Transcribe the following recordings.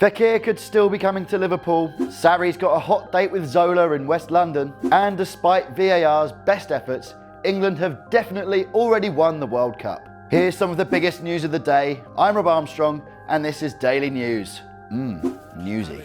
Fekir could still be coming to Liverpool, Sarri's got a hot date with Zola in West London, and despite VAR's best efforts, England have definitely already won the World Cup. Here's some of the biggest news of the day. I'm Armstrong, and this is Daily News. Newsy.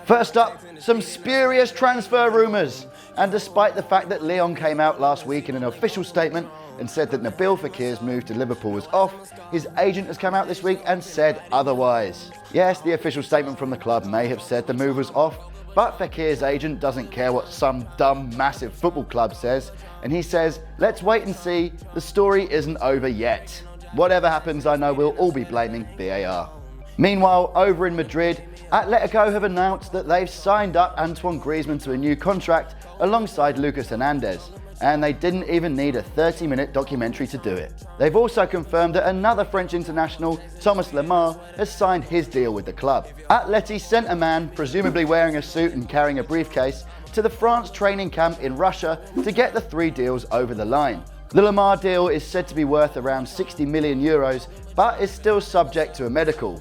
First up, some spurious transfer rumours. And despite the fact that Lyon came out last week in an official statement and said that Nabil Fekir's move to Liverpool was off, his agent has come out this week and said otherwise. Yes, the official statement from the club may have said the move was off, but Fekir's agent doesn't care what some dumb, massive football club says, and he says, let's wait and see, the story isn't over yet. Whatever happens, I know we'll all be blaming VAR. Meanwhile, over in Madrid, Atletico have announced that they've signed up Antoine Griezmann to a new contract alongside Lucas Hernandez, and they didn't even need a 30-minute documentary to do it. They've also confirmed that another French international, Thomas Lemar, has signed his deal with the club. Atleti sent a man, presumably wearing a suit and carrying a briefcase, to the France training camp in Russia to get the three deals over the line. The Lemar deal is said to be worth around 60 million euros, but is still subject to a medical.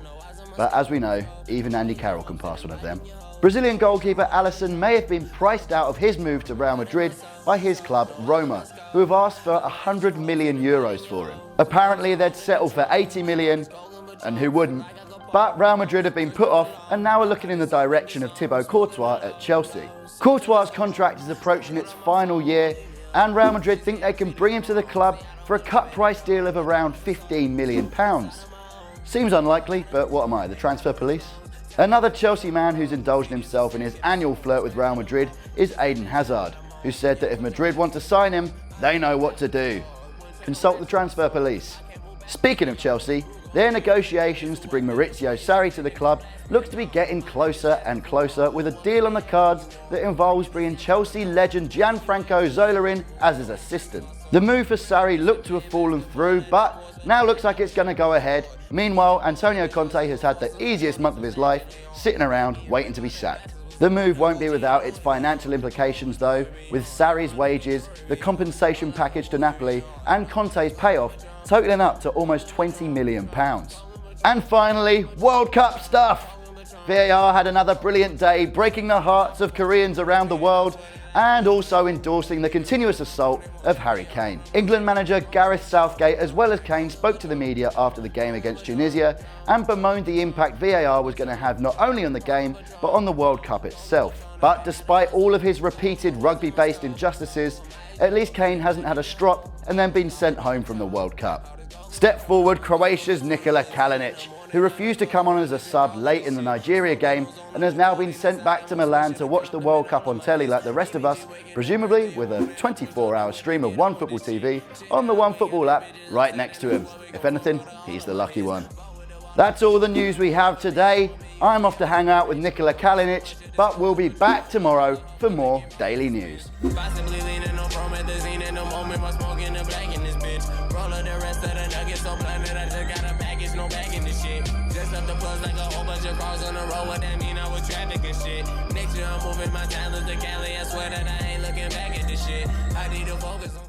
But as we know, even Andy Carroll can pass one of them. Brazilian goalkeeper Alisson may have been priced out of his move to Real Madrid by his club Roma, who have asked for 100 million euros for him. Apparently they'd settle for 80 million, and who wouldn't? But Real Madrid have been put off and now are looking in the direction of Thibaut Courtois at Chelsea. Courtois' contract is approaching its final year, and Real Madrid think they can bring him to the club for a cut price deal of around £15 million. Seems unlikely, but what am I, the transfer police? Another Chelsea man who's indulged himself in his annual flirt with Real Madrid is Eden Hazard, who said that if Madrid want to sign him, they know what to do. Consult the transfer police. Speaking of Chelsea, their negotiations to bring Maurizio Sarri to the club looks to be getting closer and closer, with a deal on the cards that involves bringing Chelsea legend Gianfranco Zola in as his assistant. The move for Sarri looked to have fallen through, but now looks like it's going to go ahead. Meanwhile, Antonio Conte has had the easiest month of his life, sitting around waiting to be sacked. The move won't be without its financial implications though, with Sarri's wages, the compensation package to Napoli, and Conte's payoff totaling up to almost £20 million. And finally, World Cup stuff! VAR had another brilliant day, breaking the hearts of Koreans around the world and also endorsing the continuous assault of Harry Kane. England manager Gareth Southgate, as well as Kane, spoke to the media after the game against Tunisia and bemoaned the impact VAR was going to have not only on the game, but on the World Cup itself. But despite all of his repeated rugby-based injustices, at least Kane hasn't had a strop and then been sent home from the World Cup. Step forward Croatia's Nikola Kalinic, who refused to come on as a sub late in the Nigeria game and has now been sent back to Milan to watch the World Cup on telly like the rest of us, presumably with a 24-hour stream of Onefootball TV on the Onefootball app right next to him. If anything, he's the lucky one. That's all the news we have today. I'm off to hang out with Nikola Kalinic, but we'll be back tomorrow for more daily news. Just up the plus like a whole bunch of cars on the road. What that mean? I was traffic and shit. Next year I'm moving my talents to Cali. I swear that I ain't looking back at this shit. I need to focus on